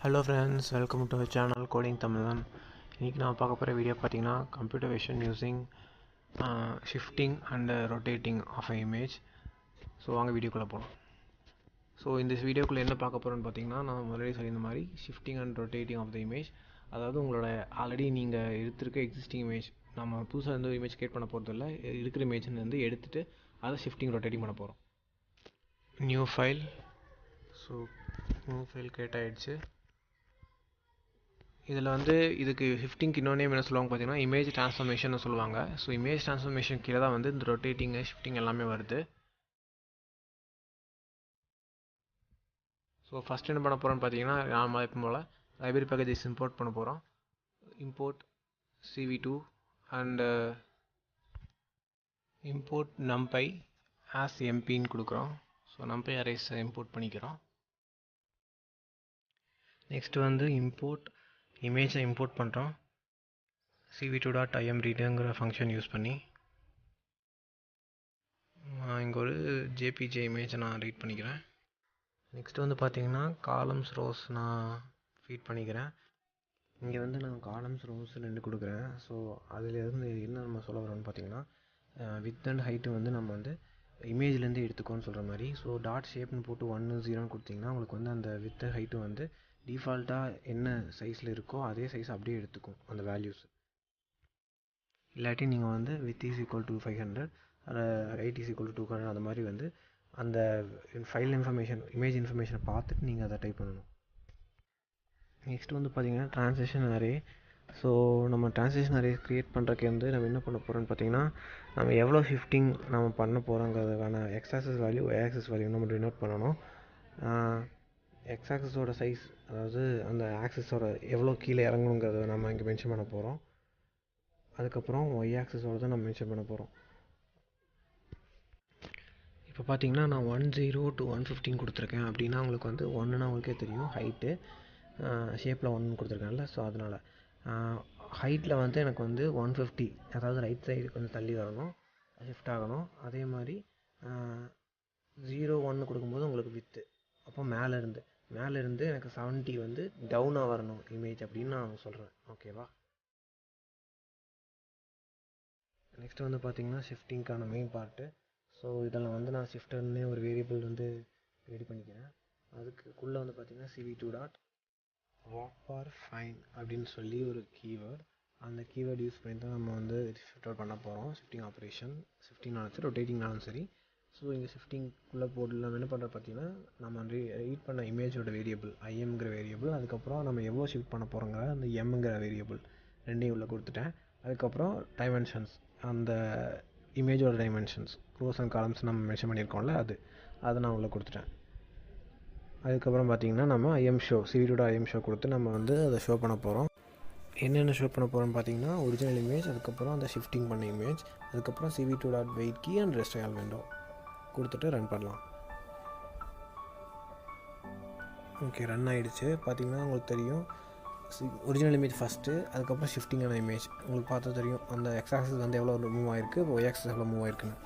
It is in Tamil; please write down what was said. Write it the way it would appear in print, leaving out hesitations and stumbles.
Hello friends, welcome to channel Coding Tamizhan. இன்றைக்கி நான் பார்க்க போகிற வீடியோ பார்த்தீங்கன்னா computer vision using shifting and rotating of a image. So வாங்க வீடியோக்குள்ளே போகலாம். ஸோ இந்த வீடியோக்குள்ளே என்ன பார்க்க போகிறோன்னு பார்த்தீங்கன்னா, நான் முன்னாடி சொல்லியிருந்த மாதிரி shifting and rotating of the image. அதாவது உங்களோட ஆல்ரெடி நீங்கள் எடுத்திருக்க எக்ஸிஸ்டிங் இமேஜ், நம்ம புதுசாக வந்து இமேஜ் கிரியேட் பண்ண போகிறதில்ல, இருக்கிற இமேஜ்லேருந்து எடுத்துகிட்டு அதை ஷிஃப்டிங் ரொட்டேட்டிங் பண்ண போகிறோம். New file. So new file create ஆகிடுச்சு. இதில் வந்து இதுக்கு ஷிஃப்டிங்க்கு இன்னொன்று என்ன சொல்லுவாங்க பார்த்தீங்கன்னா, இமேஜ் ட்ரான்ஸ்ஃபர்மேஷன் சொல்லுவாங்க. ஸோ இமேஜ் ட்ரான்ஸ்ஃபர்மேஷன் கீழே தான் வந்து இந்த ரொட்டேட்டிங்கு ஷிஃப்டிங் எல்லாமே வருது. ஸோ ஃபஸ்ட் என்ன பண்ண போகிறோன்னு பார்த்தீங்கன்னா, நாம் எப்போ போல் லைப்ரரி பேக்கேஜஸ் இம்போர்ட் பண்ண போகிறோம். Import CV2 and import numpy as MPன்னு கொடுக்குறோம். ஸோ numpy அரேஸ் இம்போர்ட் பண்ணிக்கிறோம். நெக்ஸ்ட்டு வந்து இம்போர்ட் இமேஜை இம்போர்ட் பண்ணுறோம். CV2.imreadங்கிற ஃபங்க்ஷன் யூஸ் பண்ணி இங்கே ஒரு ஜேபிஜே இமேஜை நான் ரீட் பண்ணிக்கிறேன். நெக்ஸ்ட்டு வந்து பார்த்தீங்கன்னா காலம்ஸ் ரோஸ் நான் ஃபீட் பண்ணிக்கிறேன். இங்கே வந்து நான் காலம்ஸ் ரோஸ் 2 கொடுக்குறேன். ஸோ அதிலேருந்து என்ன நம்ம சொல்ல வரோன்னு பார்த்தீங்கன்னா, வித் அண்ட் ஹைட்டு வந்து நம்ம வந்து இமேஜ்லேருந்து எடுத்துக்கோன்னு சொல்கிற மாதிரி. ஸோ டாட் ஷேப்னு போட்டு 1 0ன்னு கொடுத்தீங்கன்னா உங்களுக்கு வந்து அந்த வித் ஹைட்டு வந்து டிஃபால்ட்டாக என்ன சைஸில் இருக்கோ அதே சைஸ் அப்படியே எடுத்துக்கும் அந்த வேல்யூஸ். இல்லாட்டி நீங்கள் வந்து width is equal to 500 height is equal to 200 அந்த மாதிரி வந்து அந்த ஃபைல் இன்ஃபர்மேஷன் இமேஜ் இன்ஃபர்மேஷனை பார்த்துட்டு நீங்கள் அதை டைப் பண்ணணும். நெக்ஸ்ட் வந்து பார்த்தீங்கன்னா ட்ரான்சிஷன் அரே. ஸோ நம்ம ட்ரான்சிஷன் அரே க்ரியேட் பண்ணுறதுக்கு வந்து நம்ம என்ன பண்ண போகிறோம்னு பார்த்தீங்கன்னா, நம்ம எவ்வளோ ஷிஃப்டிங் நம்ம பண்ண போகிறோங்கிறதுக்கான X axis value Y axis value நம்ம டினோட் பண்ணணும். எக்ஸ் ஆக்சஸோட சைஸ், அதாவது அந்த ஆக்சஸோட எவ்வளோ கீழே இறங்கணுங்கிறத நம்ம இங்கே மென்ஷன் பண்ண போகிறோம். அதுக்கப்புறம் ஒய் ஆக்சஸோட தான் நம்ம மென்ஷன் பண்ண போகிறோம். இப்போ பார்த்தீங்கன்னா நான் 10 to 115 கொடுத்துருக்கேன். அப்படின்னா உங்களுக்கு வந்து 1ன்னா உங்களுக்கே தெரியும் ஹைட்டு, ஷேப்பில் 1 கொடுத்துருக்கேன்ல. ஸோ அதனால் ஹைட்டில் வந்து எனக்கு வந்து 150, அதாவது ரைட் சைடு கொஞ்சம் தள்ளி வரணும், ஷிஃப்ட் ஆகணும். அதே மாதிரி 0 1 கொடுக்கும்போது உங்களுக்கு வித்து, அப்போ மேலேருந்து எனக்கு 70 வந்து டவுனாக வரணும் இமேஜ் அப்படின்னு நான் சொல்கிறேன். ஓகேவா? நெக்ஸ்ட்டு வந்து பார்த்தீங்கன்னா ஷிஃப்டிங்க்கான மெயின் பார்ட்டு. ஸோ இதில் வந்து நான் ஷிஃப்டர்னே ஒரு வேரியபிள் வந்து ரெடி பண்ணிக்கிறேன். அதுக்குள்ளே வந்து பார்த்தீங்கன்னா CV2.walkBarFine அப்படின்னு சொல்லி ஒரு கீவேர்ட், அந்த கீவேர்ட் யூஸ் பண்ணி தான் நம்ம வந்து ஷிஃப்ட் அவுட் பண்ண போகிறோம். ஷிஃப்டிங் ஆப்ரேஷன், ஷிஃப்டிங்னாலும் சரி ரொட்டேட்டிங்னாலும் சரி. ஸோ இங்கே ஷிஃப்டிங்குள்ளே போர்டில் நம்ம என்ன பண்ணுறது பார்த்தீங்கன்னா, நம்ம ரீட் பண்ண இமேஜோட வேரியபிள் ஐஎம்ங்கிற வேரியபிள், அதுக்கப்புறம் நம்ம எவ்வளோ ஷிஃப்ட் பண்ண போகிறோங்கிற அந்த எம்ங்கிற வேரியபிள் ரெண்டையும் உள்ளே கொடுத்துட்டேன். அதுக்கப்புறம் டைமென்ஷன்ஸ், அந்த இமேஜோட டைமென்ஷன்ஸ், ரோஸ் அண்ட் காலம்ஸ் நம்ம மென்ஷன் பண்ணியிருக்கோம்ல, அதை நான் உள்ளே கொடுத்துட்டேன். அதுக்கப்புறம் பார்த்தீங்கன்னா நம்ம ஐஎம் ஷோ, CV2.im ஷோ கொடுத்து நம்ம வந்து அதை ஷோ பண்ண போகிறோம். என்னென்ன ஷோ பண்ண போகிறோம்னு பார்த்தீங்கன்னா, ஒரிஜினல் இமேஜ், அதுக்கப்புறம் அந்த ஷிஃப்டிங் பண்ண இமேஜ், அதுக்கப்புறம் CV2.wait key and rest all window கொடுத்துட்டு ரன் பண்ணலாம். ஓகே, ரன் ஆகிடுச்சு. பார்த்தீங்கன்னா உங்களுக்கு தெரியும் ஒரிஜினல் இமேஜ் ஃபஸ்ட்டு, அதுக்கப்புறம் ஷிஃப்டிங்கான இமேஜ் உங்களுக்கு பார்த்தா தெரியும். அந்த எக்ஸ் ஆக்சஸ் வந்து எவ்வளோ மூவ் ஆகிருக்கு, இப்போ ஒய் ஆக்சஸ் எவ்வளோ மூவ் ஆகிருக்குன்னு.